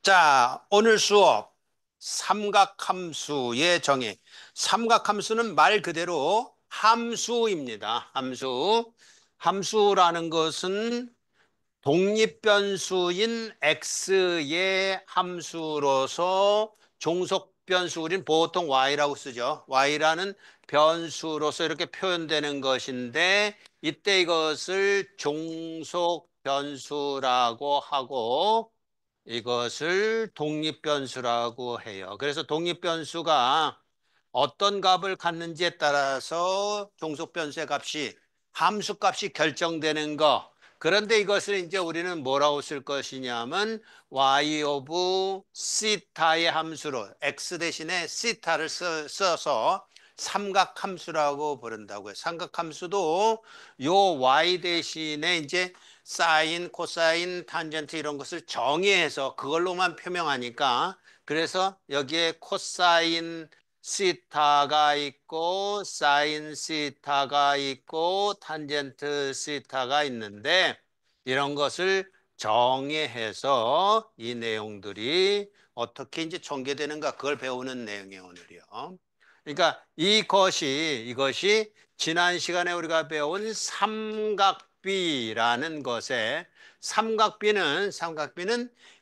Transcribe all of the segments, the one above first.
자, 오늘 수업 삼각함수의 정의. 삼각함수는 말 그대로 함수입니다. 함수. 함수라는 것은 독립변수인 x의 함수로서 종속변수, 우린 보통 y라고 쓰죠. y라는 변수로서 이렇게 표현되는 것인데 이때 이것을 종속변수라고 하고 이것을 독립변수라고 해요. 그래서 독립변수가 어떤 값을 갖는지에 따라서 종속변수의 값이 함수값이 결정되는 거. 그런데 이것을 이제 우리는 뭐라고 쓸 것이냐면 y 오브 시타의 함수로 x 대신에 시타를 써서 삼각함수라고 부른다고요. 삼각함수도 요 y 대신에 이제 사인, 코사인, 탄젠트 이런 것을 정의해서 그걸로만 표명하니까 그래서 여기에 코사인 시타가 있고 사인 시타가 있고 탄젠트 시타가 있는데 이런 것을 정의해서 이 내용들이 어떻게 이제 전개되는가 그걸 배우는 내용이에요, 오늘이요. 그러니까 이것이 지난 시간에 우리가 배운 삼각비라는 것에 삼각비는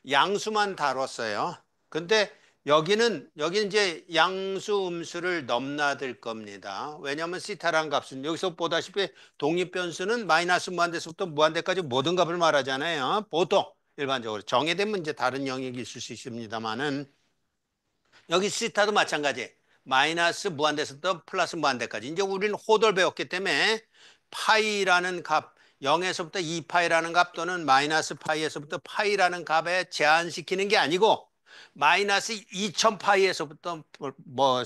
양수만 다뤘어요. 근데 여기 이제 양수 음수를 넘나들 겁니다. 왜냐하면 시타라는 값은 여기서 보다시피 독립변수는 마이너스 무한대에서부터 무한대까지 모든 값을 말하잖아요. 보통 일반적으로 정의되면 이제 다른 영역이 있을 수 있습니다만은 여기 시타도 마찬가지. 마이너스 무한대에서부터 플러스 무한대까지. 이제 우리는 호도를 배웠기 때문에 파이라는 값, 0에서부터 2파이라는 값 또는 마이너스 파이에서부터 파이라는 값에 제한시키는 게 아니고 마이너스 2000파이에서부터 뭐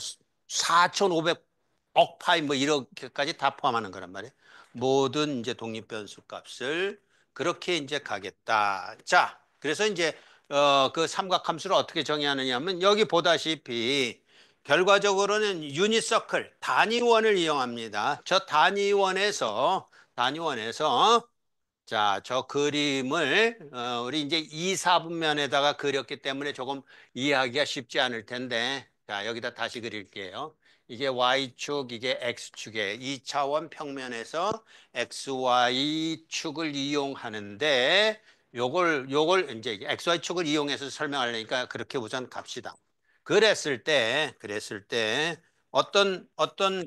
4500억 파이 뭐 이렇게까지 다 포함하는 거란 말이에요. 모든 이제 독립변수 값을 그렇게 이제 가겠다. 자, 그래서 이제 그 삼각함수를 어떻게 정의하느냐 하면 여기 보다시피 결과적으로는 유니서클 단위원을 이용합니다. 저 단위원에서 자, 저 그림을 우리 이제 2, 4분면에다가 그렸기 때문에 조금 이해하기가 쉽지 않을 텐데 자, 여기다 다시 그릴게요. 이게 Y축, 이게 X축의 2차원 평면에서 XY축을 이용하는데 요걸 이제 XY축을 이용해서 설명하려니까 그렇게 우선 갑시다. 그랬을 때 어떤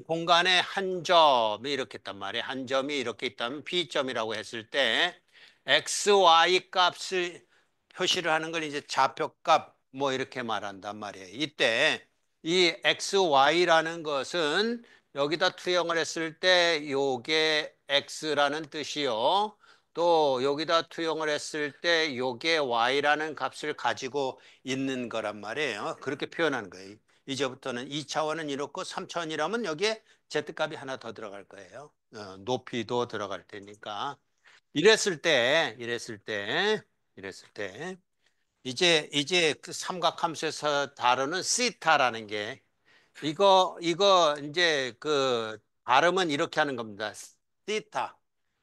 공간에 한 점이 이렇게 있단 말이에요. 한 점이 이렇게 있다면 B점이라고 했을 때 XY 값을 표시를 하는 걸 이제 좌표값 뭐 이렇게 말한단 말이에요. 이때 이 XY라는 것은 여기다 투영을 했을 때 요게 X라는 뜻이요. 또 여기다 투영을 했을 때 요게 Y라는 값을 가지고 있는 거란 말이에요. 그렇게 표현하는 거예요. 이제부터는 2차원은 이렇고 3차원이라면 여기에 Z값이 하나 더 들어갈 거예요. 높이도 들어갈 테니까. 이랬을 때 이제 그 삼각함수에서 다루는 시타라는 게 이거 이제 그 발음은 이렇게 하는 겁니다. 시타.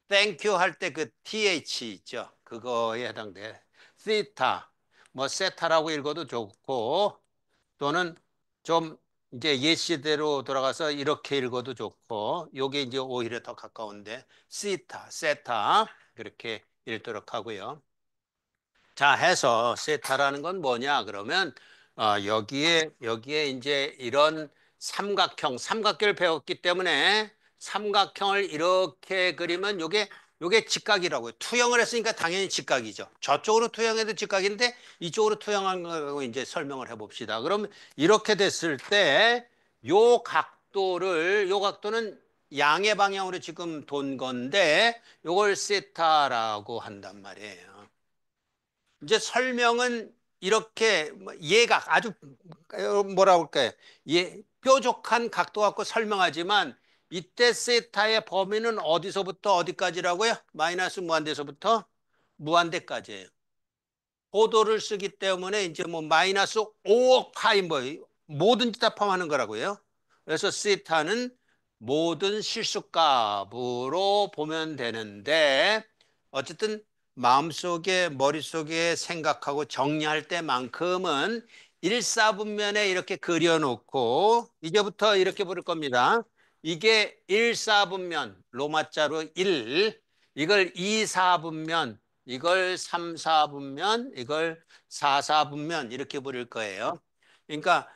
땡큐 할 때 그 th 있죠. 그거에 해당돼. 시타. 뭐 세타라고 읽어도 좋고 또는 좀 이제 예시대로 돌아가서 이렇게 읽어도 좋고 요게 이제 오히려 더 가까운데 시타, 세타 그렇게 읽도록 하고요. 자, 해서 세타라는 건 뭐냐? 그러면 여기에 이제 이런 삼각형을 배웠기 때문에 삼각형을 이렇게 그리면 요게 직각이라고요. 투영을 했으니까 당연히 직각이죠. 저쪽으로 투영해도 직각인데 이쪽으로 투영한 거 이제 설명을 해봅시다. 그럼 이렇게 됐을 때 요 각도는 양의 방향으로 지금 돈 건데 요걸 세타라고 한단 말이에요. 이제 설명은 이렇게 뭐 예각 아주 뭐라 그럴까요? 뾰족한 각도 갖고 설명하지만 이때 세타의 범위는 어디서부터 어디까지라고요? 마이너스 무한대에서부터 무한대까지예요. 고도를 쓰기 때문에 이제 뭐 마이너스 5억 파이 뭐 뭐든지 다 포함하는 거라고요. 그래서 세타는 모든 실수값으로 보면 되는데 어쨌든 마음속에, 머릿속에 생각하고 정리할 때만큼은 일사분면에 이렇게 그려놓고, 이제부터 이렇게 부를 겁니다. 이게 일사분면, 로마자로 1, 이걸 이사분면, 이걸 삼사분면, 이걸 사사분면, 이렇게 부를 거예요. 그러니까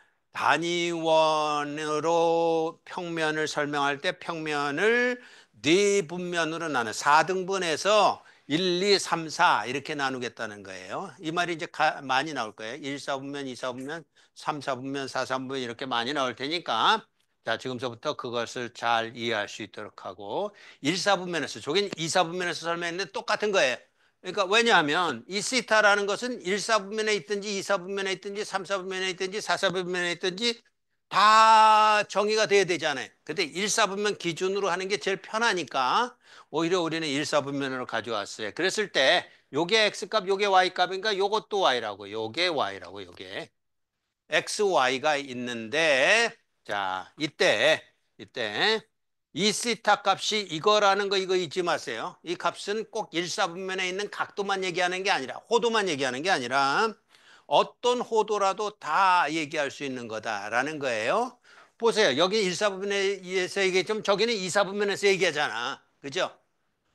단위원으로 평면을 설명할 때 평면을 네 분면으로 나눠 4등분해서 1, 2, 3, 4 이렇게 나누겠다는 거예요. 이 말이 이제 많이 나올 거예요. 1, 4분면, 2, 4분면, 3, 4분면, 4, 3분면 이렇게 많이 나올 테니까 자, 지금서부터 그것을 잘 이해할 수 있도록 하고 1, 4분면에서 저긴 2, 4분면에서 설명했는데 똑같은 거예요. 그러니까 왜냐하면 이 시타라는 것은 1, 4분면에 있든지 2, 4분면에 있든지 3, 4분면에 있든지 4, 4분면에 있든지 다 정의가 돼야 되잖아요. 근데 1, 4분면 기준으로 하는 게 제일 편하니까 오히려 우리는 1, 4분면으로 가져왔어요. 그랬을 때 요게 x값, 요게 y값인가 요것도 y라고, 요게 y라고, 요게. x, y가 있는데 자, 이때 이 시타 값이 이거라는 거 이거 잊지 마세요. 이 값은 꼭 일사분면에 있는 각도만 얘기하는 게 아니라 호도만 얘기하는 게 아니라 어떤 호도라도 다 얘기할 수 있는 거다라는 거예요. 보세요. 여기 일사분면에서 얘기했지만 저기는 이사분면에서 얘기하잖아. 그죠?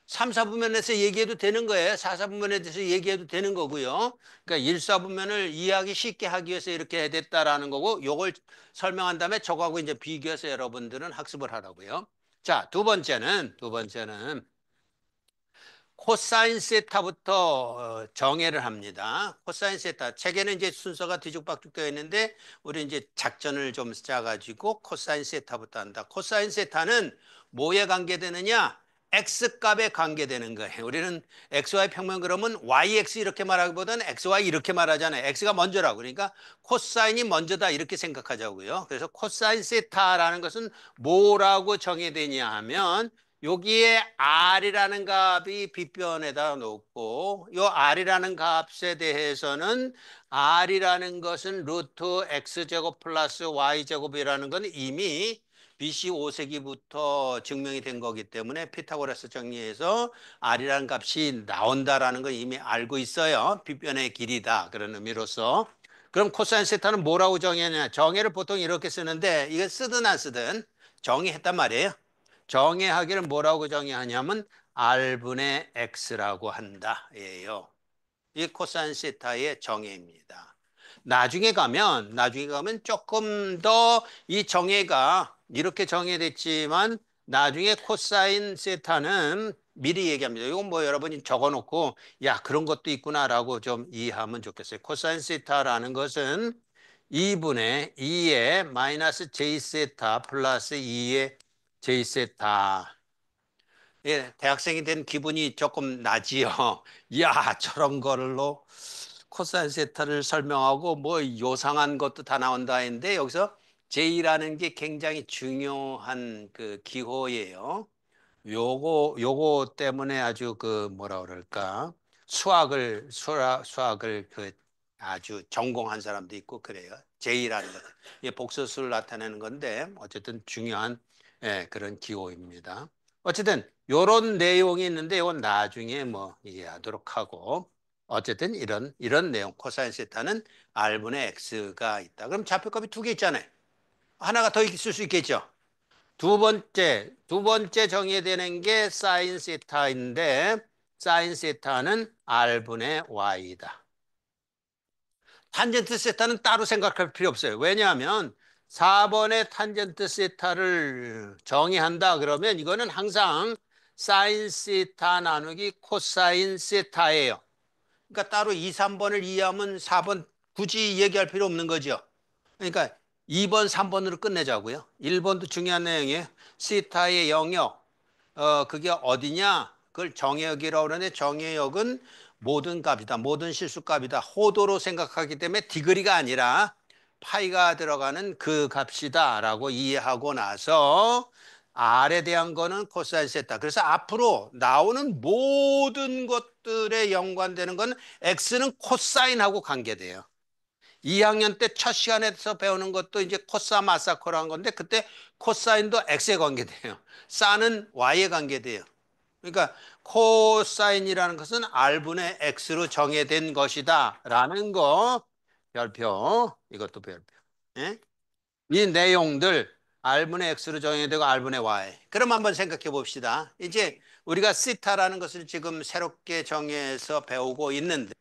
3, 4분면에서 얘기해도 되는 거예요. 4, 4분면에 대해서 얘기해도 되는 거고요. 그러니까 1, 4분면을 이해하기 쉽게 하기 위해서 이렇게 해야 됐다라는 거고 요걸 설명한 다음에 저거하고 이제 비교해서 여러분들은 학습을 하라고요. 자, 두 번째는 코사인 세타부터 정의를 합니다. 코사인 세타. 책에는 이제 순서가 뒤죽박죽 되어 있는데 우리 이제 작전을 좀 짜가지고 코사인 세타부터 한다. 코사인 세타는 뭐에 관계되느냐? x 값에 관계되는 거예요. 우리는 xy 평면 그러면 yx 이렇게 말하기보다는 xy 이렇게 말하잖아요. x가 먼저라고. 그러니까 코사인이 먼저다 이렇게 생각하자고요. 그래서 코사인 세타라는 것은 뭐라고 정의되냐 하면 여기에 r이라는 값이 빗변에다 놓고 이 r이라는 값에 대해서는 r이라는 것은 루트 x제곱 플러스 y제곱이라는 건 이미 BC 5세기부터 증명이 된 거기 때문에 피타고라스 정리에서 r이라는 값이 나온다라는 건 이미 알고 있어요. 빗변의 길이다 그런 의미로서. 그럼 코사인 세타는 뭐라고 정의하냐? 정의를 보통 이렇게 쓰는데 이건 쓰든 안 쓰든 정의했단 말이에요. 정의하기를 뭐라고 정의하냐면 R분의 X라고 한다. 예요. 이 코사인 시타의 정의입니다. 나중에 가면 조금 더 이 정의가 이렇게 정의됐지만 나중에 코사인 세타는 미리 얘기합니다. 이건 뭐 여러분이 적어놓고 야 그런 것도 있구나라고 좀 이해하면 좋겠어요. 코사인 세타라는 것은 2분의 2의 마이너스 j 세타 플러스 2의 j 세타. 예, 대학생이 된 기분이 조금 나지요. 이야, 저런 걸로 코사인 세타를 설명하고 뭐 요상한 것도 다 나온다 했는데 여기서 J라는 게 굉장히 중요한 그 기호예요. 요거 때문에 아주 그 뭐라 그럴까 수학을 그 아주 전공한 사람도 있고 그래요. J라는 것. 이게 복소수를 나타내는 건데 어쨌든 중요한 예, 그런 기호입니다. 어쨌든 요런 내용이 있는데 이건 나중에 뭐 이해하도록 하고 어쨌든 이런 내용 코사인 세타는 r분의 x가 있다. 그럼 좌표값이 두 개 있잖아요. 하나가 더 있을 수 있겠죠. 두 번째 정의되는 게 사인 세타인데 사인 세타는 r분의 y다. 탄젠트 세타는 따로 생각할 필요 없어요. 왜냐하면 4번의 탄젠트 세타를 정의한다 그러면 이거는 항상 사인 세타 나누기 코사인 세타예요. 그러니까 따로 2, 3번을 이해하면 4번 굳이 얘기할 필요 없는 거죠. 그러니까 2번, 3번으로 끝내자고요. 1번도 중요한 내용이에요. 시타의 영역. 그게 어디냐? 그걸 정의역이라고 그러는데 정의역은 모든 값이다. 모든 실수값이다. 호도로 생각하기 때문에 디그리가 아니라 파이가 들어가는 그 값이다라고 이해하고 나서 R에 대한 거는 코사인 세타. 그래서 앞으로 나오는 모든 것들에 연관되는 건 X는 코사인하고 관계돼요. 2학년 때 첫 시간에서 배우는 것도 이제 코사 마사코라는 건데 그때 코사인도 X에 관계돼요. 사는 Y에 관계돼요. 그러니까 코사인이라는 것은 R분의 X로 정의된 것이다 라는 거 별표. 이것도 별표. 예? 이 내용들 R분의 X로 정의되고 R분의 Y. 그럼 한번 생각해 봅시다. 이제 우리가 시타라는 것을 지금 새롭게 정의해서 배우고 있는데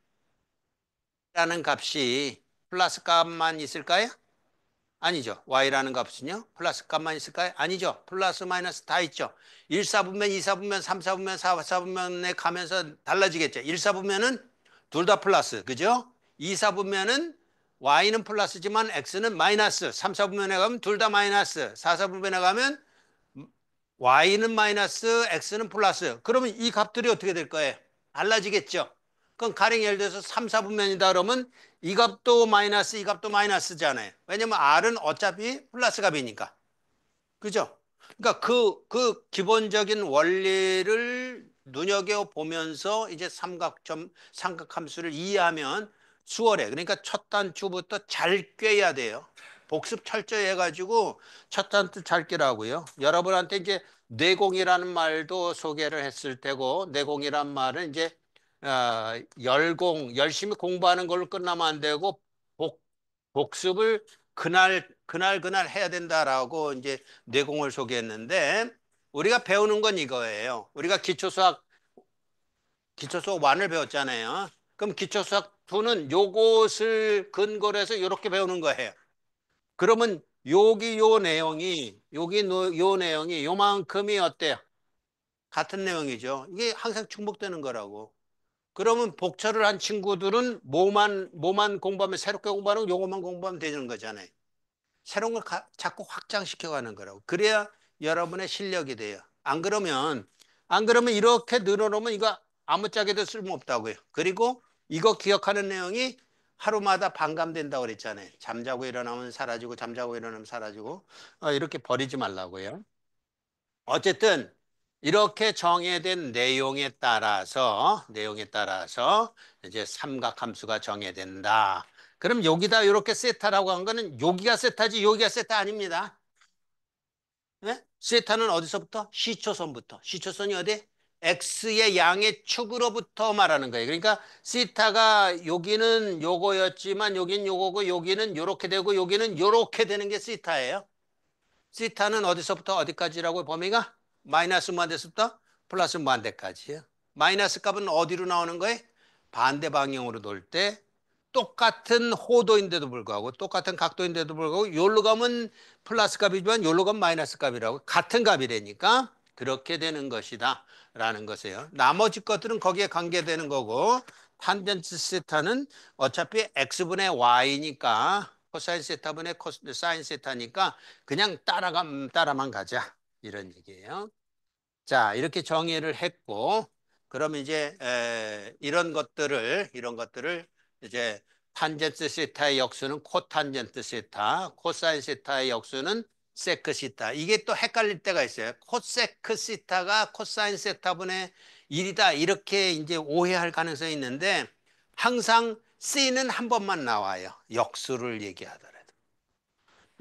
라는 값이 플러스 값만 있을까요? 아니죠. y라는 값은요. 플러스 값만 있을까요? 아니죠. 플러스 마이너스 다 있죠. 1사분면, 2사분면, 3사분면, 4사분면에 가면서 달라지겠죠. 1사분면은 둘 다 플러스. 그죠? 2사분면은 y는 플러스지만 x는 마이너스. 3사분면에 가면 둘 다 마이너스. 4사분면에 가면 y는 마이너스, x는 플러스. 그러면 이 값들이 어떻게 될 거예요? 달라지겠죠. 그럼 가령 예를 들어서 3, 4분면이다 그러면 이 값도 마이너스, 이 값도 마이너스잖아요. 왜냐면 r은 어차피 플러스 값이니까. 그죠? 그러니까 그 기본적인 원리를 눈여겨보면서 이제 삼각함수를 이해하면 수월해. 그러니까 첫 단추부터 잘 꿰야 돼요. 복습 철저히 해가지고 첫 단추 잘 꿰라고요. 여러분한테 이제 내공이라는 말도 소개를 했을 테고, 내공이란 말은 이제 열심히 공부하는 걸로 끝나면 안 되고 복, 복습을 그날 해야 된다라고 이제 뇌공을 소개했는데 우리가 배우는 건 이거예요. 우리가 기초수학 1을 배웠잖아요. 그럼 기초수학 2는 요것을 근거로 해서 이렇게 배우는 거예요. 그러면 요 내용이 요만큼이 어때요? 같은 내용이죠. 이게 항상 중복되는 거라고. 그러면 복철을 한 친구들은 뭐만 공부하면 새롭게 공부하는 거 요것만 공부하면 되는 거잖아요. 새로운 걸 자꾸 확장시켜 가는 거라고. 그래야 여러분의 실력이 돼요. 안 그러면 이렇게 늘어놓으면 이거 아무짝에도 쓸모없다고요. 그리고 이거 기억하는 내용이 하루마다 반감된다고 그랬잖아요. 잠자고 일어나면 사라지고 잠자고 일어나면 사라지고 이렇게 버리지 말라고요. 어쨌든 이렇게 정해된 내용에 따라서 이제 삼각함수가 정해된다. 그럼 여기다 이렇게 세타라고 한 거는 여기가 세타지 여기가 세타 아닙니다. 네? 세타는 어디서부터? 시초선부터. 시초선이 어디? x의 양의 축으로부터 말하는 거예요. 그러니까 시타가 여기는 요거였지만 여긴 요거고 여기는 요렇게 되고 여기는 요렇게 되는 게 시타예요. 시타는 어디서부터 어디까지라고 범위가? 마이너스 무한대서부터 플러스 무한대까지요. 마이너스 값은 어디로 나오는 거예요? 반대 방향으로 돌 때 똑같은 호도인데도 불구하고 똑같은 각도인데도 불구하고 여기로 가면 플러스 값이지만 여기로 가면 마이너스 값이라고 같은 값이라니까 그렇게 되는 것이다 라는 것이에요. 나머지 것들은 거기에 관계되는 거고 탄젠트 세타는 어차피 x분의 y니까 코사인 세타분의 사인 세타니까 그냥 따라만 가자 이런 얘기예요. 자, 이렇게 정의를 했고 그러면 이제 이런 것들을 이제 탄젠트 세타의 역수는 코탄젠트 세타, 코사인 세타의 역수는 세크 세타. 이게 또 헷갈릴 때가 있어요. 코세크 세타가 코사인 세타분의 1이다. 이렇게 이제 오해할 가능성이 있는데 항상 C는 한 번만 나와요. 역수를 얘기하더라도.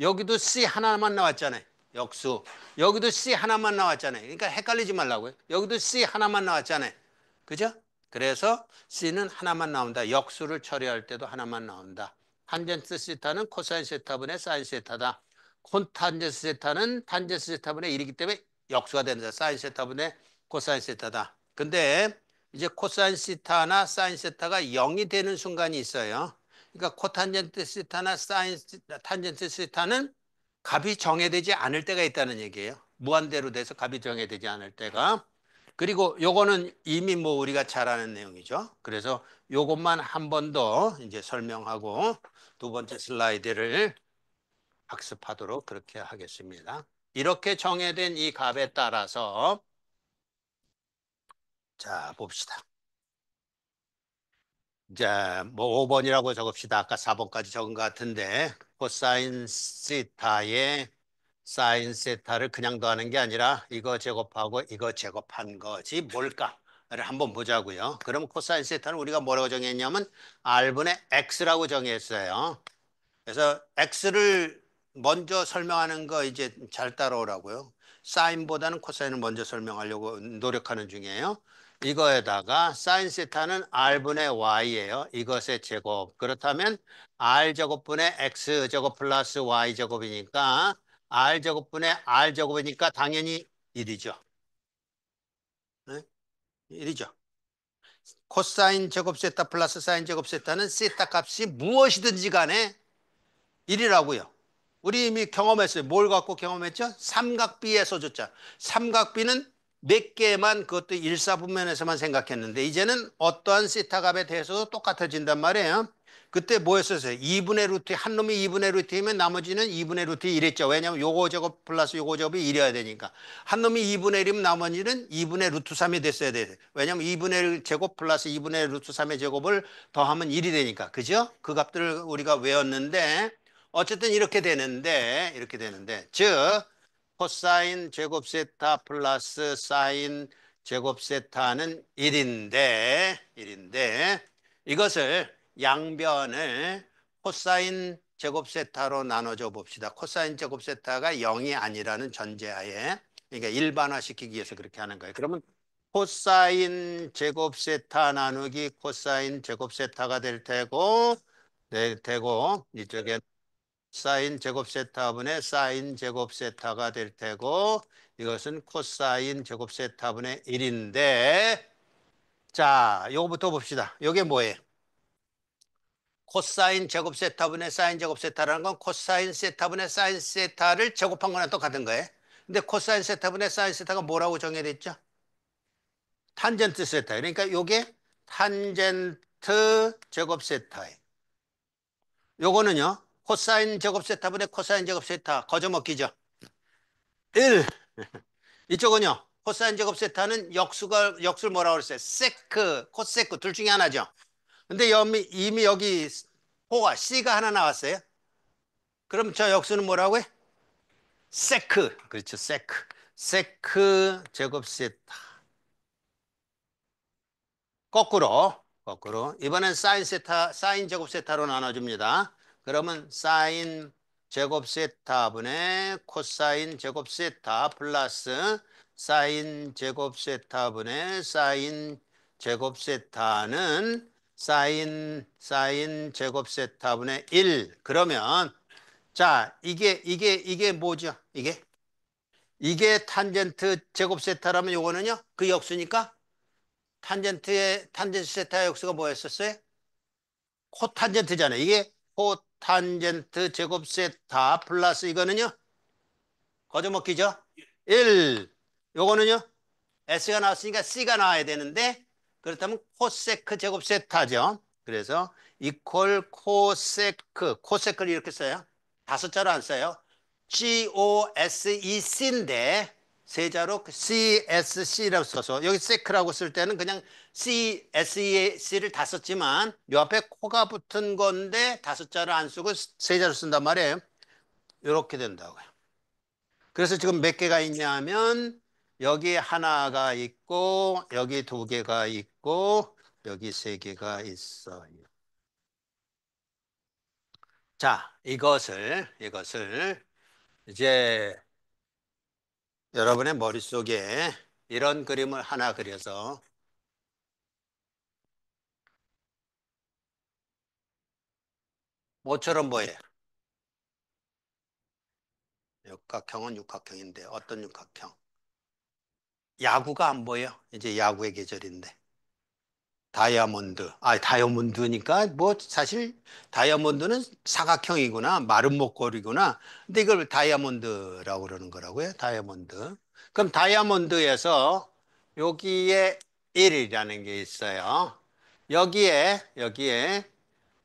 여기도 C 하나만 나왔잖아요. 역수. 여기도 C 하나만 나왔잖아요. 그러니까 헷갈리지 말라고요. 여기도 C 하나만 나왔잖아요. 그죠? 그래서 C는 하나만 나온다. 역수를 처리할 때도 하나만 나온다. 탄젠트 세타는 코사인 세타분의 사인 세타다. 콘탄젠트 세타는 탄젠트 세타분의 1이기 때문에 역수가 된다. 사인 세타분의 코사인 세타다. 근데 이제 코사인 세타나 사인 세타가 0이 되는 순간이 있어요. 그러니까 코탄젠트 시타나 사인 탄젠트 시타는 값이 정해되지 않을 때가 있다는 얘기예요. 무한대로 돼서 값이 정해되지 않을 때가. 그리고 요거는 이미 뭐 우리가 잘 아는 내용이죠. 그래서 요것만 한 번 더 이제 설명하고 두 번째 슬라이드를 학습하도록 그렇게 하겠습니다. 이렇게 정해된 이 값에 따라서 자 봅시다. 이제 뭐 5번이라고 적읍시다. 아까 4번까지 적은 것 같은데 코사인 시타의 사인 세타를 그냥 더하는 게 아니라 이거 제곱하고 이거 제곱한 것이 뭘까를 한번 보자고요. 그럼 코사인 세타는 우리가 뭐라고 정했냐면 R분의 X라고 정했어요. 그래서 X를 먼저 설명하는 거 이제 잘 따라오라고요. 사인보다는 코사인을 먼저 설명하려고 노력하는 중이에요. 이거에다가 사인 세타는 r분의 y예요. 이것의 제곱. 그렇다면 r제곱분의 x제곱 플러스 y제곱이니까 r제곱분의 r제곱이니까 당연히 1이죠. 1이죠. 코사인 제곱 세타 플러스 사인 제곱 세타는 세타 값이 무엇이든지 간에 1이라고요. 우리 이미 경험했어요. 뭘 갖고 경험했죠? 삼각비에 써줬죠. 삼각비는 몇 개만 그것도 일사분면에서만 생각했는데 이제는 어떠한 세타 값에 대해서도 똑같아진단 말이에요. 그때 뭐였었어요? 2분의 루트, 한 놈이 2분의 루트이면 나머지는 2분의 루트 1했죠. 왜냐하면 요거 제곱 플러스 요거 제곱이 1이어야 되니까. 한 놈이 2분의 1이면 나머지는 2분의 루트 3이 됐어야 돼요. 왜냐하면 2분의 1 제곱 플러스 2분의 루트 3의 제곱을 더하면 1이 되니까. 그죠? 그 값들을 우리가 외웠는데 어쨌든 이렇게 되는데 즉 코사인 제곱 세타 플러스 사인 제곱 세타는 1인데 이것을 양변을 코사인 제곱 세타로 나눠줘 봅시다. 코사인 제곱 세타가 0이 아니라는 전제하에 그러니까 일반화시키기 위해서 그렇게 하는 거예요. 그러면 코사인 제곱 세타 나누기 코사인 제곱 세타가 될 테고 이쪽에 사인 제곱 세타분의 사인 제곱 세타가 될 테고 이것은 코사인 제곱 세타분의 1인데 자, 요거부터 봅시다. 요게 뭐예요? 코사인 제곱 세타분의 사인 제곱 세타라는 건 코사인 세타분의 사인 세타를 제곱한 거랑 똑같은 거예요. 근데 코사인 세타분의 사인 세타가 뭐라고 정해졌죠? 탄젠트 세타. 그러니까 요게 탄젠트 제곱 세타예요. 요거는요. 코사인 제곱 세타분의 코사인 제곱 세타 거저먹기죠. 1. 이쪽은요. 코사인 제곱 세타는 역수를 뭐라고 그랬어요? 세크, 코세크 둘 중에 하나죠. 근데 이미 여기 호가 C가 하나 나왔어요. 그럼 저 역수는 뭐라고 해? 세크. 그렇죠. 세크. 세크 제곱 세타. 거꾸로. 이번엔 사인 세타, 사인 제곱 세타로 나눠줍니다. 그러면 사인 제곱 세타분의 코사인 제곱 세타 플러스 사인 제곱 세타분의 사인 제곱 세타는 사인 제곱 세타분의 1. 그러면 자, 이게 뭐죠? 이게 탄젠트 제곱 세타라면 요거는요? 그 역수니까 탄젠트 세타 역수가 뭐였었어요? 코탄젠트잖아요. 이게 코탄젠트 제곱 세타 플러스 이거는요? 거저먹기죠? 1. 요거는요? S가 나왔으니까 C가 나와야 되는데 그렇다면 코세크 제곱 세타죠. 그래서 이퀄 코세크를 이렇게 써요. 다섯 자로 안 써요. COSEC인데 세 자로 CSC라고 써서 여기 세크라고 쓸 때는 그냥 CSEC를 다 썼지만 요 앞에 코가 붙은 건데 다섯 자를 안 쓰고 세 자로 쓴단 말이에요. 이렇게 된다고요. 그래서 지금 몇 개가 있냐면 여기 하나가 있고 여기 두 개가 있고 여기 세 개가 있어요. 자, 이것을 이제 여러분의 머릿속에 이런 그림을 하나 그려서 뭐처럼 보여요? 육각형은 육각형인데 어떤 육각형? 야구가 안 보여. 이제 야구의 계절인데. 다이아몬드니까 뭐 사실 다이아몬드는 사각형이구나. 마른 목걸이구나. 근데 이걸 다이아몬드라고 그러는 거라고요. 다이아몬드. 그럼 다이아몬드에서 여기에 1이라는 게 있어요.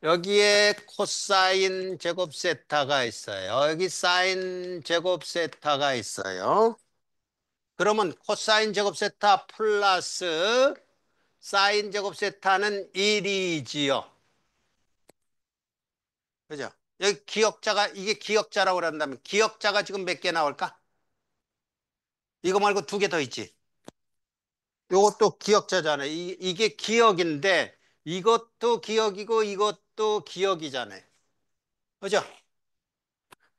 여기에 코사인 제곱 세타가 있어요. 여기 사인 제곱 세타가 있어요. 그러면 코사인 제곱 세타 플러스 사인 제곱 세타는 1이지요. 그죠? 여기 이게 기억자라고 그런다면 기억자가 지금 몇 개 나올까? 이거 말고 두 개 더 있지. 요것도 기억자잖아요. 이게 기억인데 이것도 기억이고 이것도 기억이잖아요. 그죠?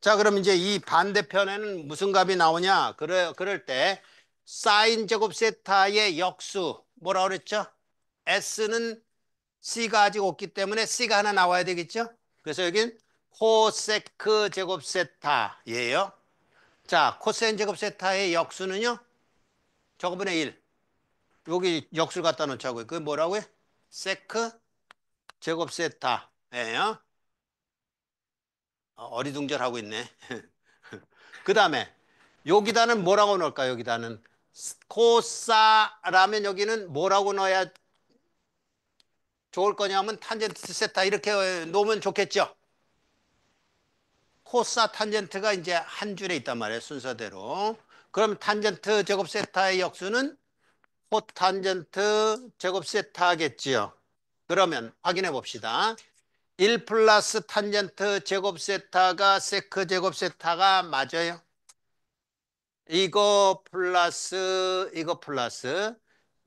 자, 그럼 이제 이 반대편에는 무슨 값이 나오냐? 그럴 때 사인 제곱 세타의 역수 뭐라 그랬죠? S는 C가 아직 없기 때문에 C가 하나 나와야 되겠죠? 그래서 여긴 코세크 제곱 세타예요. 자, 코사인 제곱 세타의 역수는요? 저거분의 1. 여기 역수를 갖다 놓자고요. 그게 뭐라고요? 세크 제곱 세타예요. 어리둥절하고 있네. 그 다음에 여기다는 뭐라고 넣을까? 여기다는 코사라면 여기는 뭐라고 넣어야 좋을 거냐면 탄젠트 세타 이렇게 놓으면 좋겠죠. 코사 탄젠트가 이제 한 줄에 있단 말이에요. 순서대로. 그럼 탄젠트 제곱 세타의 역수는 코탄젠트 제곱 세타겠지요. 그러면 확인해 봅시다. 1 플러스 탄젠트 제곱 세타가 세크 제곱 세타가 맞아요. 이거 플러스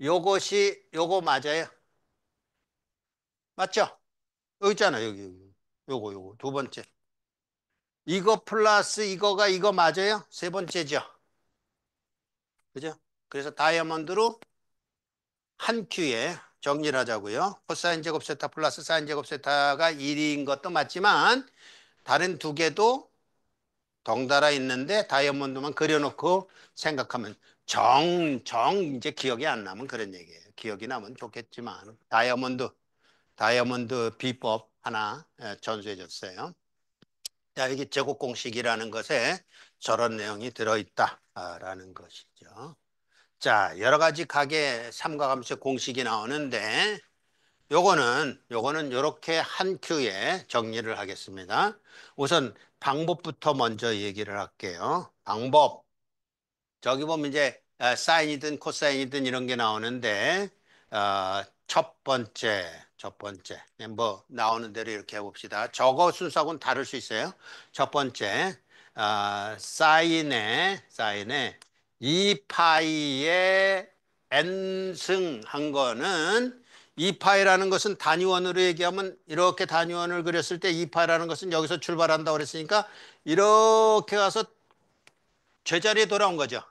요것이 요거 맞아요. 맞죠? 여기 있잖아. 여기. 요거 두 번째. 이거 플러스 이거가 이거 맞아요? 세 번째죠. 그죠? 그래서 다이아몬드로 한 큐에 정리를 하자고요. 코사인 제곱 세타 플러스 사인 제곱 세타가 1인 것도 맞지만 다른 두 개도 덩달아 있는데 다이아몬드만 그려놓고 생각하면 이제 기억이 안 나면 그런 얘기예요. 기억이 나면 좋겠지만 다이아몬드 비법 하나 전수해 줬어요. 자, 여기 제곱 공식이라는 것에 저런 내용이 들어있다라는 것이죠. 자, 여러 가지 각의 삼각함수 공식이 나오는데 요거는 요렇게 한 큐에 정리를 하겠습니다. 우선 방법부터 먼저 얘기를 할게요. 방법. 저기 보면 이제 사인이든 코사인이든 이런 게 나오는데 첫 번째 뭐 나오는 대로 이렇게 해봅시다. 저거 순서하고는 다를 수 있어요. 첫 번째 사인에 2파이의 n승 한 거는 2파이라는 것은 단위원으로 얘기하면 이렇게 단위원을 그렸을 때 2파이라는 것은 여기서 출발한다고 그랬으니까 이렇게 가서 제자리에 돌아온 거죠.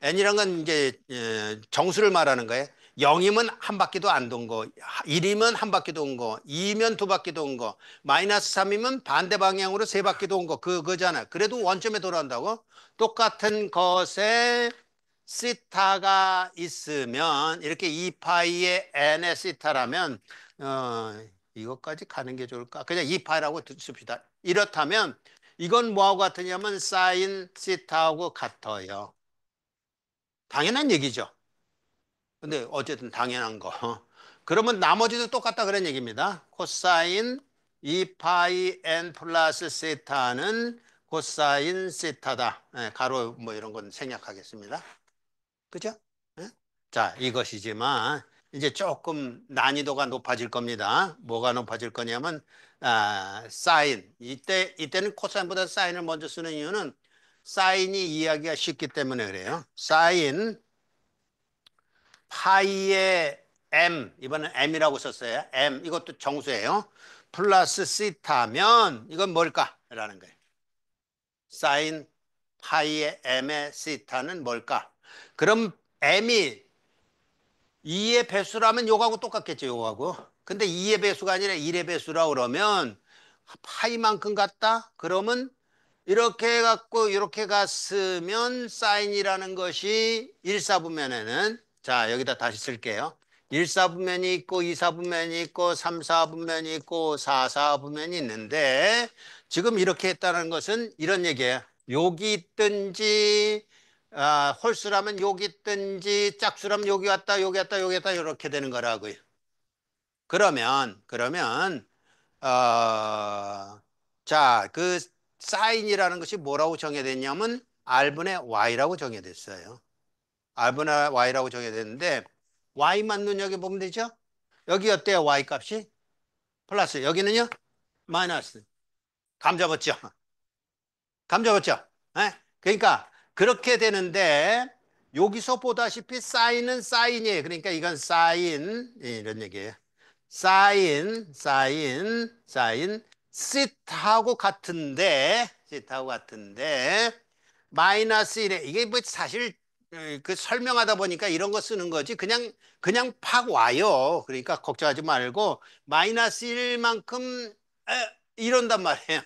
n이란 건 이제 정수를 말하는 거예요. 0이면 한 바퀴도 안 돈 거, 1이면 한 바퀴 돈 거, 2면 두 바퀴 돈 거, 마이너스 3이면 반대 방향으로 세 바퀴 돈 거, 그거잖아. 그래도 원점에 돌아온다고? 똑같은 것에 시타가 있으면 이렇게 2파이의 n의 시타라면 이것까지 가는 게 좋을까? 그냥 2파이라고 씁시다. 이렇다면 이건 뭐하고 같으냐면 사인 시타하고 같아요. 당연한 얘기죠. 근데 어쨌든 당연한 거. 그러면 나머지도 똑같다 그런 얘기입니다. 코사인 2파이 n 플러스 세타는 코사인 세타다. 가로 뭐 이런 건 생략하겠습니다. 그죠? 예? 자, 이것이지만 이제 조금 난이도가 높아질 겁니다. 뭐가 높아질 거냐면 사인. 이때는 코사인보다 사인을 먼저 쓰는 이유는 사인이 이해하기가 쉽기 때문에 그래요. 사인 파이의 m, 이번엔 m이라고 썼어요. m, 이것도 정수예요. 플러스 시타면 이건 뭘까? 라는 거예요. 사인 파이의 m의 시타는 뭘까? 그럼 m이 2의 배수라면 요거하고 똑같겠죠, 요거하고. 근데 2의 배수가 아니라 1의 배수라 그러면 파이만큼 같다? 그러면 이렇게 해갖고 이렇게 갔으면 사인이라는 것이 1사분면에는 자 여기다 다시 쓸게요. 1사분면이 있고 2사분면이 있고 3사분면이 있고 4사분면이 있는데 지금 이렇게 했다는 것은 이런 얘기예요. 여기 있든지 홀수라면 여기 있든지 짝수라면 여기 왔다 이렇게 되는 거라고요. 그러면 자, 그 사인이라는 것이 뭐라고 정해졌냐면 R분의 Y라고 정해졌어요. R분의 Y라고 정해졌는데 Y만 눈여겨보면 되죠? 여기 어때요? Y 값이? 플러스. 여기는요? 마이너스. 감 잡았죠? 감 잡았죠? 예? 그러니까 그렇게 되는데 여기서 보다시피 사인은 사인이에요. 그러니까 이건 사인 이런 얘기예요. 사인 시트하고 같은데, 마이너스 1에, 이게 뭐 사실, 그 설명하다 보니까 이런 거 쓰는 거지. 그냥 팍 와요. 그러니까 걱정하지 말고, 마이너스 1만큼, 이런단 말이에요.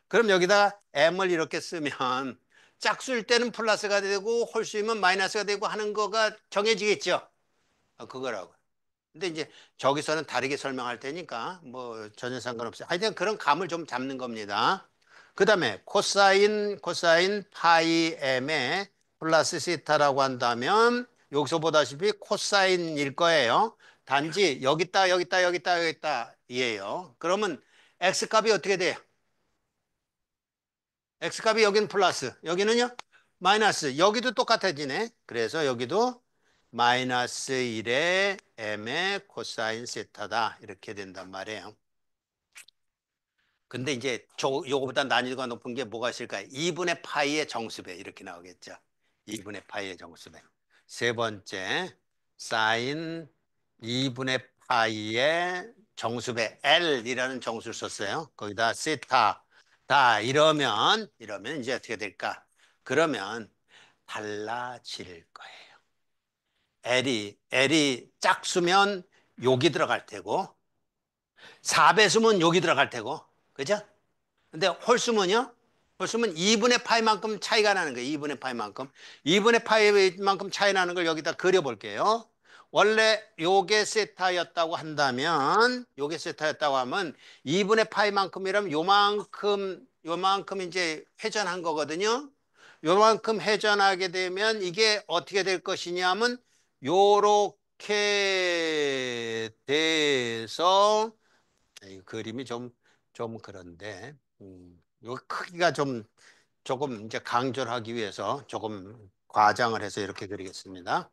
그럼 여기다가 m을 이렇게 쓰면, 짝수일 때는 플러스가 되고, 홀수이면 마이너스가 되고 하는 거가 정해지겠죠. 그거라고. 근데 이제 저기서는 다르게 설명할 테니까 뭐 전혀 상관없어요. 하여튼 그런 감을 좀 잡는 겁니다. 그 다음에 코사인 파이 m에 플러스 시타라고 한다면 여기서 보다시피 코사인일 거예요. 단지 여기 있다, 여기 있다, 여기 있다, 여기 있다 이에요. 그러면 x 값이 어떻게 돼요? x 값이 여기는 플러스, 여기는요? 마이너스. 여기도 똑같아지네. 그래서 여기도 마이너스 1의 m의 코사인 세타다. 이렇게 된단 말이에요. 근데 이제 요거보다 난이도가 높은 게 뭐가 있을까요? 2분의 파이의 정수배 이렇게 나오겠죠. 2분의 파이의 정수배. 세 번째, 사인 2분의 파이의 정수배 L이라는 정수를 썼어요. 거기다 세타 다 이러면 이제 어떻게 될까? 그러면 달라질 거예요. L이 짝수면 여기 들어갈 테고 4배수면 여기 들어갈 테고 그죠? 근데 홀수면요? 홀수면 2분의 파이만큼 차이가 나는 거예요. 2분의 파이만큼. 2분의 파이만큼 차이 나는 걸 여기다 그려볼게요. 원래 요게 세타였다고 하면 2분의 파이만큼이라면 요만큼 이제 회전한 거거든요. 요만큼 회전하게 되면 이게 어떻게 될 것이냐면 요렇게 돼서 이 그림이 좀 그런데, 요 크기가 조금 이제 강조를 하기 위해서 조금 과장을 해서 이렇게 그리겠습니다.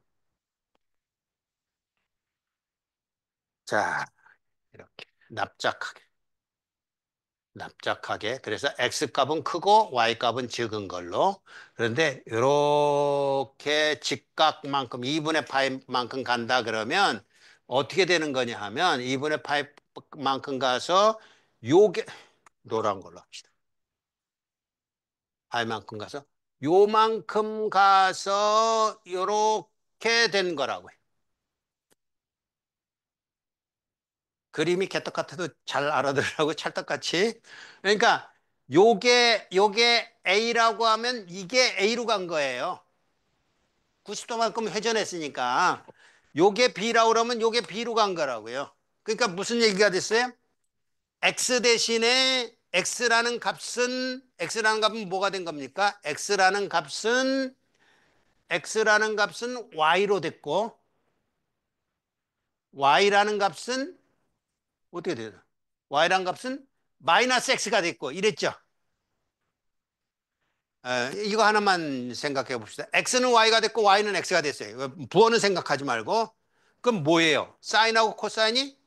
자, 이렇게 납작하게. 그래서 X 값은 크고 Y 값은 적은 걸로. 그런데 이렇게 직각만큼 2분의 파이만큼 간다 그러면 어떻게 되는 거냐 하면 2분의 파이만큼 가서 요게 노란 걸로 합시다. 파이만큼 가서 요만큼 가서 요렇게 된 거라고요. 그림이 개떡 같아도 잘 알아들으라고 찰떡같이. 그러니까 요게 A라고 하면 이게 A로 간 거예요. 90도만큼 회전했으니까 요게 B라고 그러면 요게 B로 간 거라고요. 그러니까 무슨 얘기가 됐어요? X라는 값은 뭐가 된 겁니까? X라는 값은 Y로 됐고 Y라는 값은 어떻게 돼요? Y라는 값은 마이너스 X가 됐고 이랬죠. 이거 하나만 생각해 봅시다. X는 Y가 됐고 Y는 X가 됐어요. 부호는 생각하지 말고. 그럼 뭐예요? 사인하고 코사인이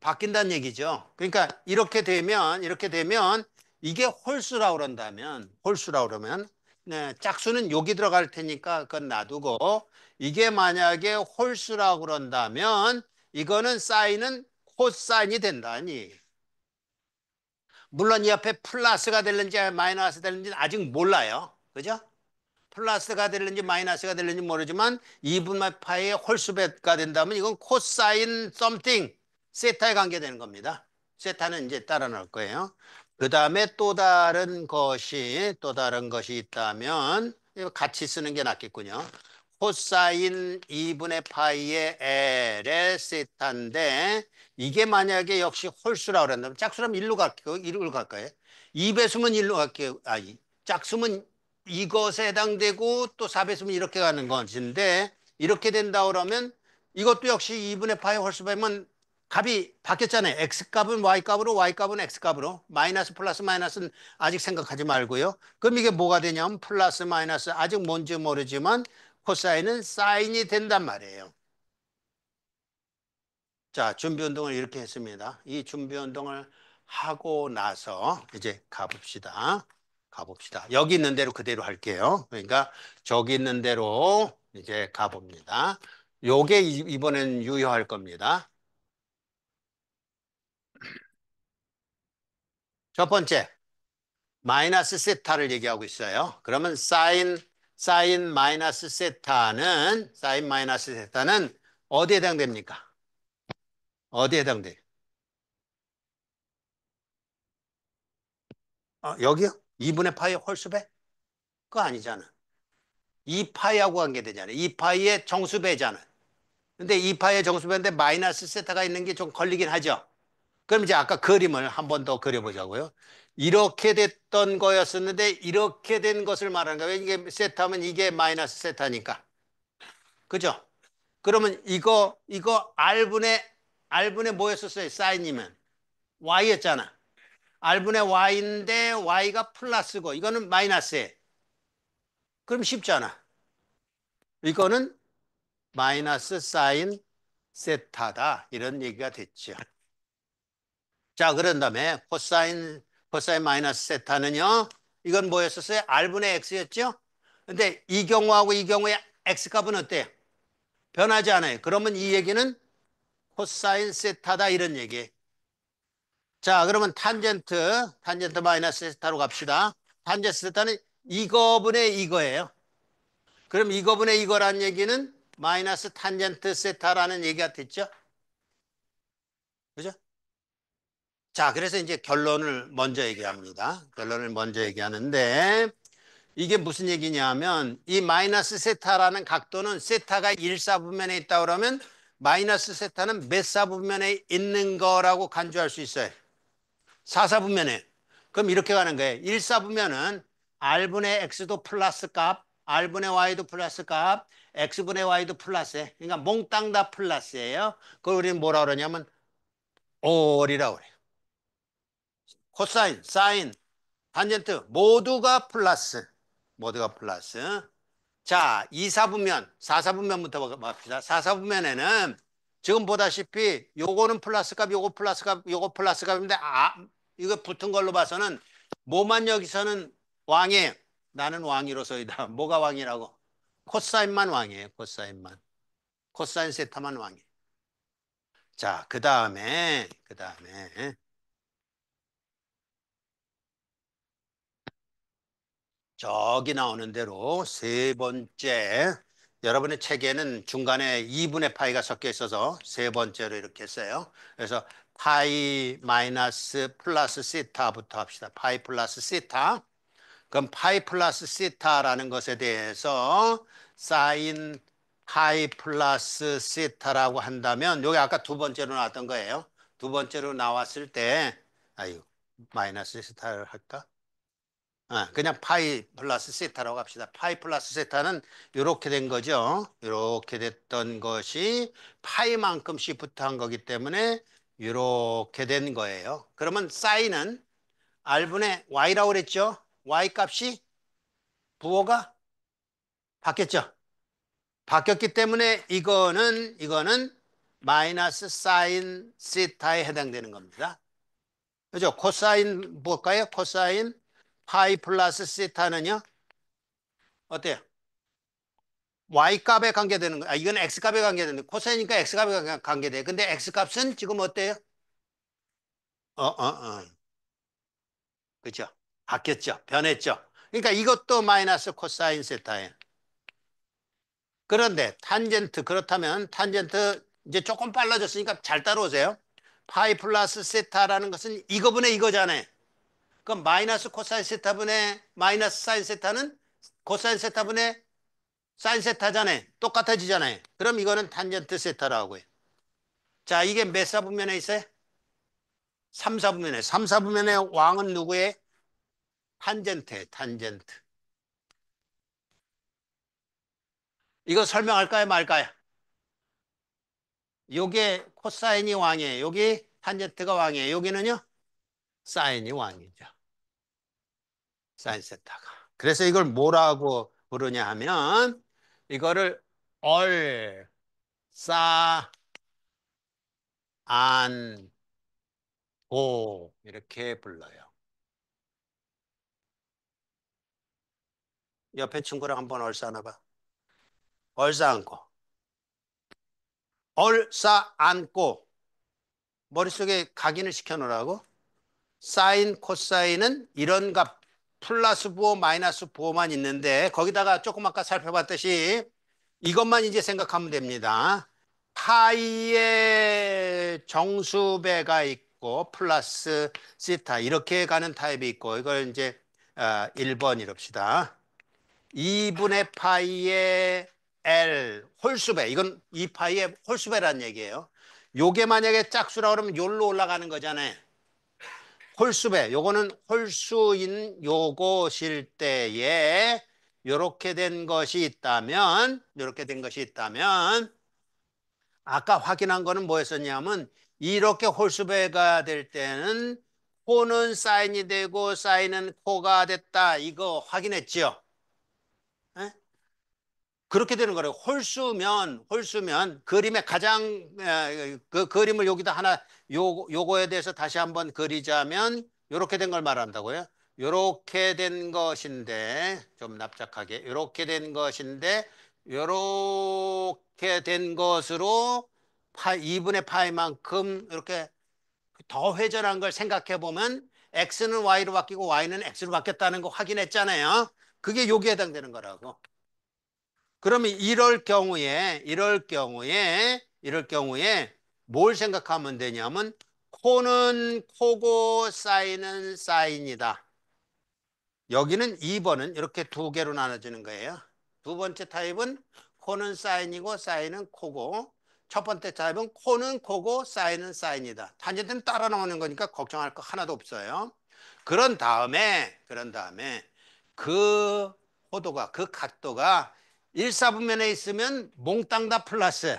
바뀐다는 얘기죠. 그러니까 이렇게 되면 이게 홀수라고 그러면 네, 짝수는 여기 들어갈 테니까 그건 놔두고 이게 만약에 홀수라고 그런다면 이거는 사인은 코사인이 된다니. 물론 이 앞에 플러스가 될는지 마이너스 될는지 아직 몰라요. 그죠? 플러스가 될는지 마이너스가 될는지 모르지만 2분의 파이의 홀수배가 된다면 이건 코사인 썸띵 세타에 관계되는 겁니다. 세타는 이제 따라 나올 거예요. 그 다음에 또 다른 것이 있다면 이거 같이 쓰는 게 낫겠군요. 코사인 2분의 파이의 L의 세타인데 이게 만약에 역시 홀수라고 그런다면 짝수라면 1로 갈까요? 2배수면 1로 갈게요. 짝수면 이것에 해당되고 또 4배수면 이렇게 가는 것인데 이렇게 된다 그러면 이것도 역시 2분의 파이 홀수배면 값이 바뀌었잖아요. X값은 Y값으로 Y값은 X값으로 마이너스 플러스 마이너스는 아직 생각하지 말고요. 그럼 이게 뭐가 되냐면 플러스 마이너스 아직 뭔지 모르지만 코사인은 사인이 된단 말이에요. 자, 준비 운동을 이렇게 했습니다. 이 준비 운동을 하고 나서 이제 가봅시다. 여기 있는 대로 그대로 할게요. 그러니까 저기 있는 대로 이제 가봅니다. 요게 이번엔 유효할 겁니다. 첫 번째, 마이너스 세타를 얘기하고 있어요. 그러면 사인 마이너스 세타는 어디에 해당됩니까? 어디에 해당돼? 여기요? 2분의 파이 홀수배? 그거 아니잖아. 2파이하고 관계되잖아. 2파이의 정수배잖아. 근데 2파이의 정수배인데 마이너스 세타가 있는 게 좀 걸리긴 하죠. 그럼 이제 아까 그림을 한 번 더 그려보자고요. 이렇게 됐던 거였었는데 이렇게 된 것을 말하는 거예요. 이게 세타면 이게 마이너스 세타니까. 그죠? 그러면 이거 R분의 뭐였었어요? 사인이면 Y였잖아. R분의 Y인데 Y가 플러스고 이거는 마이너스에. 그럼 쉽잖아. 이거는 마이너스 사인 세타다. 이런 얘기가 됐죠. 자, 그런 다음에 코사인 마이너스 세타는요. 이건 뭐였었어요? R분의 X였죠? 근데 이 경우하고 이 경우의 X값은 어때요? 변하지 않아요. 그러면 이 얘기는 코사인 세타다 이런 얘기. 자, 그러면 탄젠트 마이너스 세타로 갑시다. 탄젠트 세타는 이거분의 이거예요. 그럼 이거분의 이거란 얘기는 마이너스 탄젠트 세타라는 얘기가 됐죠? 그죠? 자, 그래서 이제 결론을 먼저 얘기합니다. 결론을 먼저 얘기하는데 이게 무슨 얘기냐면 이 마이너스 세타라는 각도는 세타가 1사분면에 있다 그러면 마이너스 세타는 몇 사분면에 있는 거라고 간주할 수 있어요. 4사분면에. 그럼 이렇게 가는 거예요. 1사분면은 R분의 X도 플러스 값, R분의 Y도 플러스 값, X분의 Y도 플러스에. 그러니까 몽땅 다 플러스예요. 그걸 우리는 뭐라 그러냐면 올이라고 그래요. 코사인, 사인, 탄젠트 모두가 플러스. 모두가 플러스. 자, 2사분면, 4사분면부터 봅시다. 4사분면에는 지금 보다시피 요거는 플러스 값, 요거 플러스 값, 요거 플러스 값인데 이거 붙은 걸로 봐서는 뭐만 여기서는 왕이에요. 나는 왕이로서이다. 뭐가 왕이라고? 코사인만 왕이에요. 코사인만. 코사인 세타만 왕이에요. 자, 그 다음에 저기 나오는 대로 세 번째 여러분의 책에는 중간에 2분의 파이가 섞여 있어서 세 번째로 이렇게 했어요. 그래서 파이 마이너스 플러스 시타부터 합시다. 파이 플러스 시타. 그럼 파이 플러스 시타라는 것에 대해서 사인 파이 플러스 시타라고 한다면 여기 아까 두 번째로 나왔던 거예요. 두 번째로 나왔을 때 아유 마이너스 시타를 할까? 그냥 파이 플러스 세타라고 합시다. 파이 플러스 세타는 이렇게 된 거죠. 이렇게 됐던 것이 파이만큼 시프트한 거기 때문에 이렇게 된 거예요. 그러면 사인은 R분의 Y라고 그랬죠. Y 값이 부호가 바뀌었죠. 바뀌었기 때문에 이거는 마이너스 사인 세타에 해당되는 겁니다. 그죠? 코사인 볼까요? 코사인 파이 플러스 세타는요. 어때요? Y값에 관계되는 거. 이건 X값에 관계되는 거. 코사인이니까 X값에 관계돼. 근데 X값은 지금 어때요? 어. 그죠? 바뀌었죠? 변했죠? 그러니까 이것도 마이너스 코사인 세타예요. 그런데 그렇다면 탄젠트 이제 조금 빨라졌으니까 잘 따라오세요. 파이 플러스 세타라는 것은 이거분의 이거잖아요. 그럼 마이너스 코사인 세타분의 마이너스 사인 세타는 코사인 세타분의 사인 세타잖아요. 똑같아지잖아요. 그럼 이거는 탄젠트 세타라고 해요. 자, 이게 몇 사분면에 있어요? 3사분면에. 3사분면의 왕은 누구예요? 탄젠트예요. 탄젠트. 이거 설명할까요? 말까요? 요게 코사인이 왕이에요. 여기 탄젠트가 왕이에요. 여기는요? 사인이 왕이죠. 사인 세타가. 그래서 이걸 뭐라고 부르냐 하면 이거를 얼, 싸, 안, 고 이렇게 불러요. 옆에 친구랑 한번 얼싸안아봐. 얼싸안고. 얼싸안고. 머릿속에 각인을 시켜놓으라고. 사인, 코사인은 이런 값 플러스 부호, 마이너스 부호만 있는데 거기다가 조금 아까 살펴봤듯이 이것만 이제 생각하면 됩니다. 파이의 정수배가 있고 플러스 시타 이렇게 가는 타입이 있고 이걸 이제 1번 이럽시다. 2분의 파이의 L 홀수배 이건 2파이의 홀수배라는 얘기예요. 요게 만약에 짝수라 그러면 요로 올라가는 거잖아요. 홀수배 요거는 홀수인 요것일 때에 요렇게 된 것이 있다면 아까 확인한 거는 뭐였었냐면 이렇게 홀수배가 될 때는 코는 사인이 되고 사인은 코가 됐다 이거 확인했죠. 에? 그렇게 되는 거래요. 홀수면 그림의 가장 그 그림을 여기다 하나 요거에 대해서 다시 한번 그리자면 요렇게 된 걸 말한다고요. 요렇게 된 것인데 좀 납작하게 요렇게 된 것인데 요렇게 된 것으로 2분의 파이만큼 이렇게 더 회전한 걸 생각해 보면 x는 y로 바뀌고 y는 x로 바뀌었다는 거 확인했잖아요. 그게 여기에 해당되는 거라고. 그러면 이럴 경우에 뭘 생각하면 되냐면 코는 코고 사인은 사인이다. 여기는 2번은 이렇게 두 개로 나눠지는 거예요. 두 번째 타입은 코는 사인이고 사인은 코고 첫 번째 타입은 코는 코고 사인은 사인이다. 탄젠트는 따라 나오는 거니까 걱정할 거 하나도 없어요. 그런 다음에 그 호도가 그 각도가 1사분면에 있으면 몽땅 다 플러스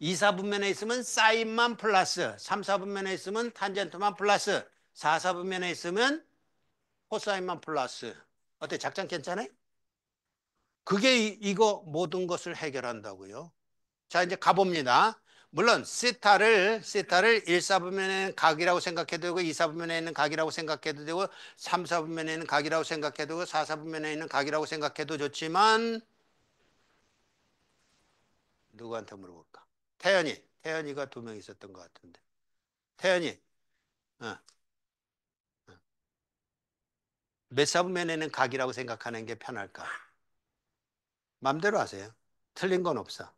2사분면에 있으면 사인만 플러스 3사분면에 있으면 탄젠트만 플러스 4사분면에 있으면 코사인만 플러스 어때? 작전 괜찮아요? 그게 이거 모든 것을 해결한다고요. 자, 이제 가봅니다. 물론 시타를 1사분면에는 각이라고 생각해도 되고 2사분면에 있는 각이라고 생각해도 되고 3사분면에 있는 각이라고 생각해도 되고 4사분면에 있는 각이라고 생각해도 좋지만 누구한테 물어볼까? 태연이가 두 명 있었던 것 같은데. 태연이, 어, 몇 사분면에는 각이라고 생각하는 게 편할까? 맘대로 하세요. 틀린 건 없어.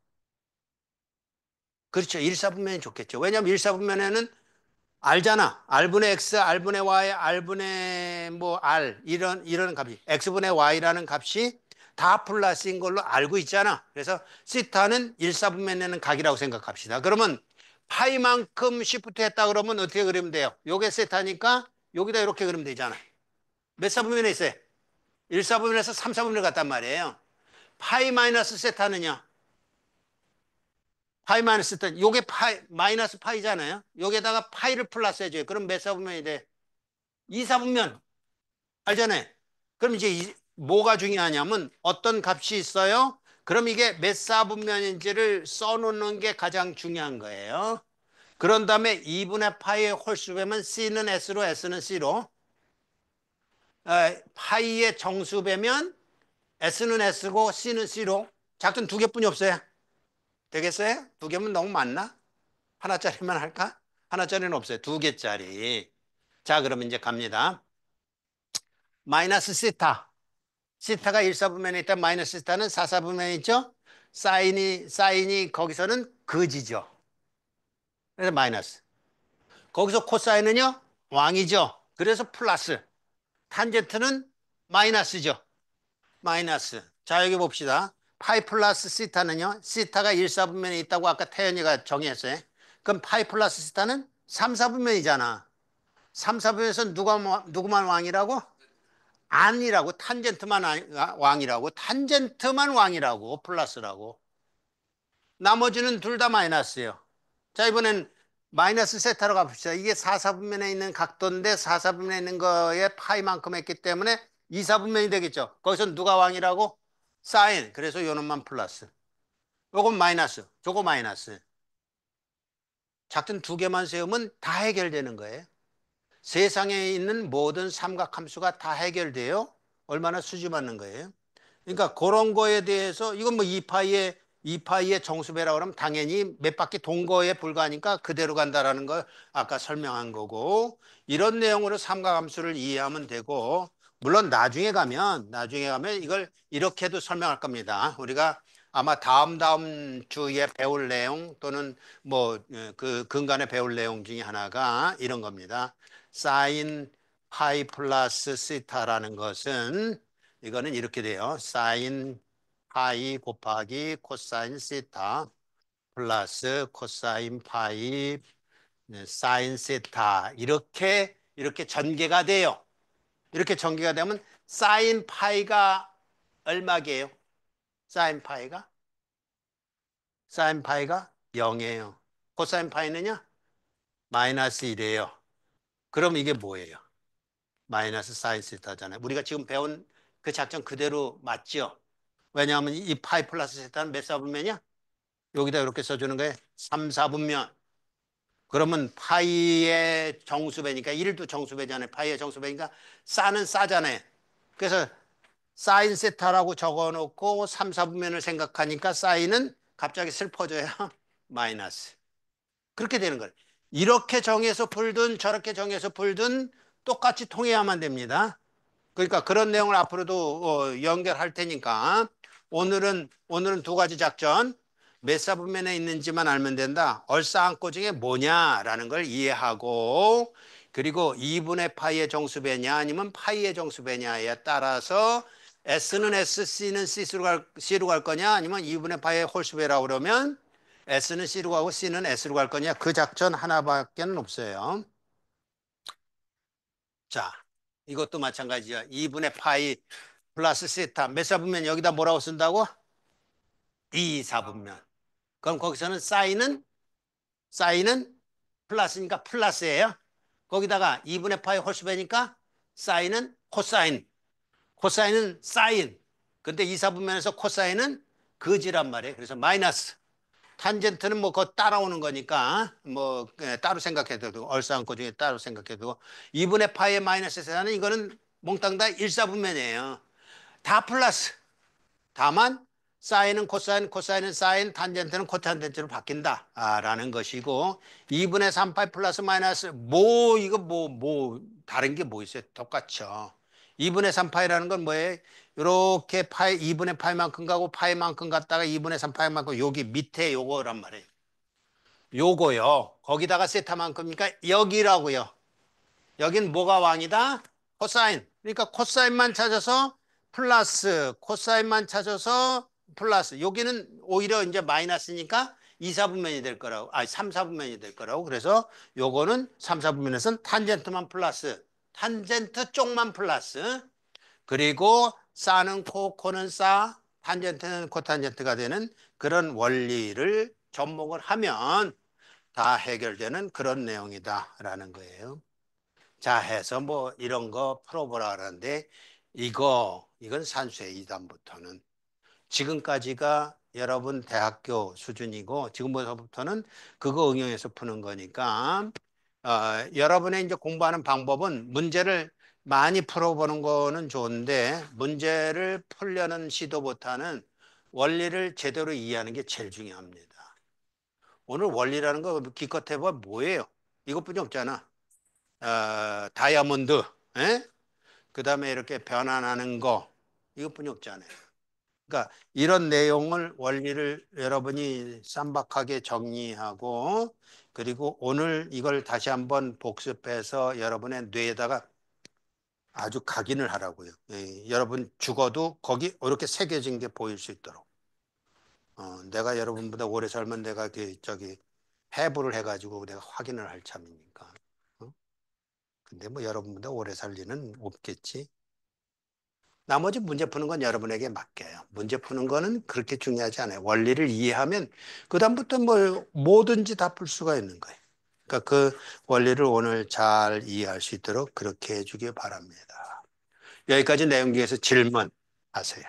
그렇죠. 1사분면이 좋겠죠. 왜냐하면 1사분면에는 알잖아. R분의 X, R분의 Y, R분의 뭐 R 이런 값이 X분의 Y라는 값이 다 플러스인 걸로 알고 있잖아. 그래서 시타는 1사분면에는 각이라고 생각합시다. 그러면 파이만큼 시프트 했다 그러면 어떻게 그리면 돼요? 요게 시타니까 여기다 이렇게 그리면 되잖아. 몇 사분면에 있어요? 1사분면에서 3사분면을 갔단 말이에요. 파이 마이너스 세타는요? 파이 마이너스 세타 요게 파이 마이너스 파이잖아요. 여기에다가 파이를 플러스 해줘요. 그럼 몇 사분면이 돼? 2사분면 알잖아요. 그럼 이제 뭐가 중요하냐면 어떤 값이 있어요? 그럼 이게 몇 사분면인지를 써놓는 게 가장 중요한 거예요. 그런 다음에 2분의 파이의 홀수배면 C는 S로 S는 C로 파이의 정수배면 S는 S고 C는 C로 작전 두 개뿐이 없어요. 되겠어요? 두 개면 너무 많나? 하나짜리만 할까? 하나짜리는 없어요. 두 개짜리. 자, 그러면 이제 갑니다. 마이너스 시타. 시타가 1사분면에 있다 마이너스 시타는 4사분면에 있죠. 사인이 거기서는 거지죠. 그래서 마이너스. 거기서 코사인은요 왕이죠. 그래서 플러스. 탄젠트는 마이너스죠. 마이너스. 자, 여기 봅시다. 파이 플러스 시타는요 시타가 1사분면에 있다고 아까 태연이가 정의했어요. 그럼 파이 플러스 시타는 3사분면이잖아. 3사분면에서 누구만 왕이라고? 아니라고. 탄젠트만 왕이라고. 탄젠트만 왕이라고. 플러스라고. 나머지는 둘 다 마이너스예요. 자, 이번엔 마이너스 세타로 가봅시다. 이게 4사분면에 있는 각도인데 4사분면에 있는 거에 파이만큼 했기 때문에 2사분면이 되겠죠. 거기서 누가 왕이라고? 사인. 그래서 요 놈만 플러스. 요건 마이너스. 저거 마이너스. 작전 두 개만 세우면 다 해결되는 거예요. 세상에 있는 모든 삼각함수가 다 해결돼요. 얼마나 수지 맞는 거예요. 그러니까 그런 거에 대해서 이건 뭐 2파이의 2파이의 정수배라고 그러면 당연히 몇 바퀴 돈 거에 불과하니까 그대로 간다라는 걸 아까 설명한 거고, 이런 내용으로 삼각함수를 이해하면 되고, 물론 나중에 가면 이걸 이렇게도 설명할 겁니다. 우리가 아마 다음 주에 배울 내용 또는 뭐 그 근간에 배울 내용 중에 하나가 이런 겁니다. 사인 파이 플러스 시타라는 것은 이거는 이렇게 돼요. 사인 파이 곱하기 코사인 시타 플러스 코사인 파이 사인 시타 이렇게 전개가 돼요. 이렇게 전개가 되면 사인 파이가 얼마게요? 사인 파이가 0이에요. 코사인 파이는요? 마이너스 1이에요. 그럼 이게 뭐예요? 마이너스 사인 시타잖아요. 우리가 지금 배운 그 작전 그대로 맞죠? 왜냐하면 이 파이 플러스 시타는 몇 사분면이야? 여기다 이렇게 써주는 거예요. 3, 4분면. 그러면 파이의 정수배니까 1도 정수배잖아요. 파이의 정수배니까 싸는 싸잖아요. 그래서 사인 세타라고 적어놓고 3, 4분면을 생각하니까 사인은 갑자기 슬퍼져요. 마이너스. 그렇게 되는 거예요. 이렇게 정해서 풀든 저렇게 정해서 풀든 똑같이 통해야만 됩니다. 그러니까 그런 내용을 앞으로도 연결할 테니까 오늘은 두 가지 작전. 몇 사분면에 있는지만 알면 된다. 얼싸안고 중에 뭐냐라는 걸 이해하고, 그리고 2분의 파이의 정수배냐 아니면 파이의 정수배냐에 따라서 S는 S, C는 C로 갈 거냐 아니면 2분의 파이의 홀수배라고 그러면 S는 C로 가고 C는 S로 갈 거냐, 그 작전 하나밖에 없어요. 자, 이것도 마찬가지야. 2분의 파이 플러스 세타. 몇 사분면 여기다 뭐라고 쓴다고? 2, 4분면. 그럼 거기서는 사인은 플러스니까 플러스예요. 거기다가 2분의 파이 홀수배니까 사인은 코사인. 코사인은 사인. 근데 2, 4분면에서 코사인은 거지란 말이에요. 그래서 마이너스. 탄젠트는 뭐 그거 따라오는 거니까 뭐 따로 생각해도 되고, 얼싸안고 중에 따로 생각해도 2분의 파이의 마이너스 세타는 이거는 몽땅 다 1, 4분면이에요. 다 플러스. 다만 사인은 코사인, 코사인은 사인, 탄젠트는 코탄젠트로 바뀐다. 라는 것이고, 2분의 3파이 플러스 마이너스 다른 게 뭐 있어요? 똑같죠. 2분의 3파이라는 건 뭐예요? 이렇게 파이 2분의 파이만큼 가고 파이만큼 갔다가 2분의 3파이만큼 여기 밑에 요거란 말이에요. 요거요. 거기다가 세타만큼이니까 여기라고요. 여긴 뭐가 왕이다? 코사인. 그러니까 코사인만 찾아서 플러스, 코사인만 찾아서 플러스. 여기는 오히려 이제 마이너스니까 2, 4분면이 될 거라고. 아니, 3, 4분면이 될 거라고. 그래서 요거는 3, 4분면에서는 탄젠트만 플러스, 탄젠트 쪽만 플러스. 그리고 싸는 코는 싸, 탄젠트는 코탄젠트가 되는 그런 원리를 접목을 하면 다 해결되는 그런 내용이다라는 거예요. 자, 해서 뭐 이런 거 풀어보라 그러는데, 이건 산수의 2단부터는 지금까지가 여러분 대학교 수준이고, 지금부터는 그거 응용해서 푸는 거니까, 여러분의 이제 공부하는 방법은 문제를 많이 풀어보는 거는 좋은데, 문제를 풀려는 시도보다는 원리를 제대로 이해하는 게 제일 중요합니다. 오늘 원리라는 거 기껏 해봐 뭐예요? 이것뿐이 없잖아. 다이아몬드, 그 다음에 이렇게 변환하는 거, 이것뿐이 없잖아요. 그러니까 이런 내용을, 원리를 여러분이 쌈박하게 정리하고, 그리고 오늘 이걸 다시 한번 복습해서 여러분의 뇌에다가 아주 각인을 하라고요. 여러분 죽어도 거기 이렇게 새겨진 게 보일 수 있도록. 내가 여러분보다 오래 살면 내가 해부를 해가지고 내가 확인을 할 참이니까. 근데 뭐 여러분보다 오래 살 리는 없겠지. 나머지 문제 푸는 건 여러분에게 맡겨요. 문제 푸는 거는 그렇게 중요하지 않아요. 원리를 이해하면 그다음부터 뭐 뭐든지 다 풀 수가 있는 거예요. 그러니까 그 원리를 오늘 잘 이해할 수 있도록 그렇게 해주길 바랍니다. 여기까지 내용 중에서 질문하세요.